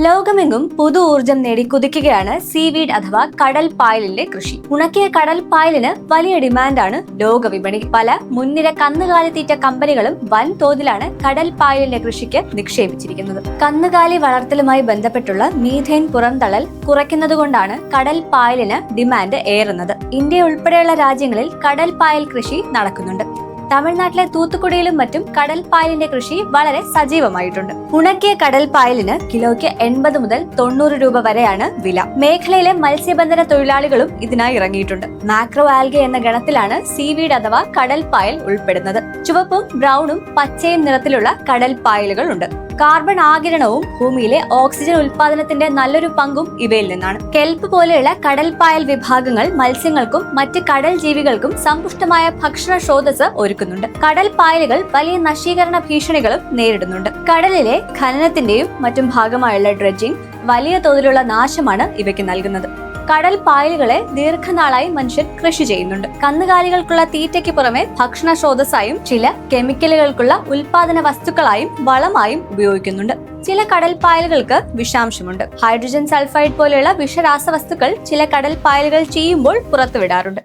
ലോകമെങ്ങും പുതു ഊർജം നേടി കുതിക്കുകയാണ് സീവീഡ് അഥവാ കടൽ പായലിന്റെ കൃഷി. ഉണക്കിയ കടൽ പായലിന് വലിയ ഡിമാൻഡാണ് ലോക വിപണി. പല മുൻനിര കന്നുകാലിത്തീറ്റ കമ്പനികളും വൻതോതിലാണ് കടൽ പായലിന്റെ കൃഷിക്ക് നിക്ഷേപിച്ചിരിക്കുന്നത്. കന്നുകാലി വളർത്തലുമായി ബന്ധപ്പെട്ടുള്ള മീഥേൻ പുറന്തള്ളൽ കുറയ്ക്കുന്നതുകൊണ്ടാണ് കടൽ പായലിന് ഡിമാൻഡ് ഏറുന്നത്. ഇന്ത്യ ഉൾപ്പെടെയുള്ള രാജ്യങ്ങളിൽ കടൽ പായൽ കൃഷി നടക്കുന്നുണ്ട്. തമിഴ്നാട്ടിലെ തൂത്തുക്കുടിയിലും മറ്റും കടൽ പായലിന്റെ കൃഷി വളരെ സജീവമായിട്ടുണ്ട്. ഉണക്കിയ കടൽ പായലിന് കിലോയ്ക്ക് 80 മുതൽ 90 രൂപ വരെയാണ് വില. മേഖലയിലെ മത്സ്യബന്ധന തൊഴിലാളികളും ഇതിനായി ഇറങ്ങിയിട്ടുണ്ട്. മാക്രോ ആൽഗെ എന്ന ഗണത്തിലാണ് സീവീഡ് അഥവാ കടൽ പായൽ ഉൾപ്പെടുന്നത്. ചുവപ്പും ബ്രൗണും പച്ചയും നിറത്തിലുള്ള കടൽ പായലുകൾ ഉണ്ട്. കാർബൺ ആഗിരണവും ഭൂമിയിലെ ഓക്സിജൻ ഉൽപാദനത്തിന്റെ നല്ലൊരു പങ്കും ഇവയിൽ നിന്നാണ്. കെൽപ്പ് പോലെയുള്ള കടൽ പായൽ വിഭാഗങ്ങൾ മത്സ്യങ്ങൾക്കും മറ്റ് കടൽ ജീവികൾക്കും സമ്പുഷ്ടമായ ഭക്ഷണ സ്രോതസ് ഒരുക്കുന്നുണ്ട്. കടൽ പായലുകൾ വലിയ നശീകരണ ഭീഷണികളും നേരിടുന്നുണ്ട്. കടലിലെ ഖനനത്തിന്റെയും മറ്റും ഭാഗമായുള്ള ഡ്രെഡ്ജിംഗ് വലിയ തോതിലുള്ള നാശമാണ് ഇവയ്ക്ക് നൽകുന്നത്. കടൽ പായലുകളെ ദീർഘനാളായി മനുഷ്യർ കൃഷി ചെയ്യുന്നുണ്ട്. കന്നുകാലികൾക്കുള്ള തീറ്റയ്ക്ക് പുറമെ ഭക്ഷണ സ്രോതസ്സായും ചില കെമിക്കലുകൾക്കുള്ള ഉൽപാദന വസ്തുക്കളായും വളമായും ഉപയോഗിക്കുന്നുണ്ട്. ചില കടൽ പായലുകൾക്ക് വിഷാംശമുണ്ട്. ഹൈഡ്രജൻ സൾഫൈഡ് പോലെയുള്ള വിഷരാസവസ്തുക്കൾ ചില കടൽ പായലുകൾ ചെയ്യുമ്പോൾ പുറത്തുവിടാറുണ്ട്.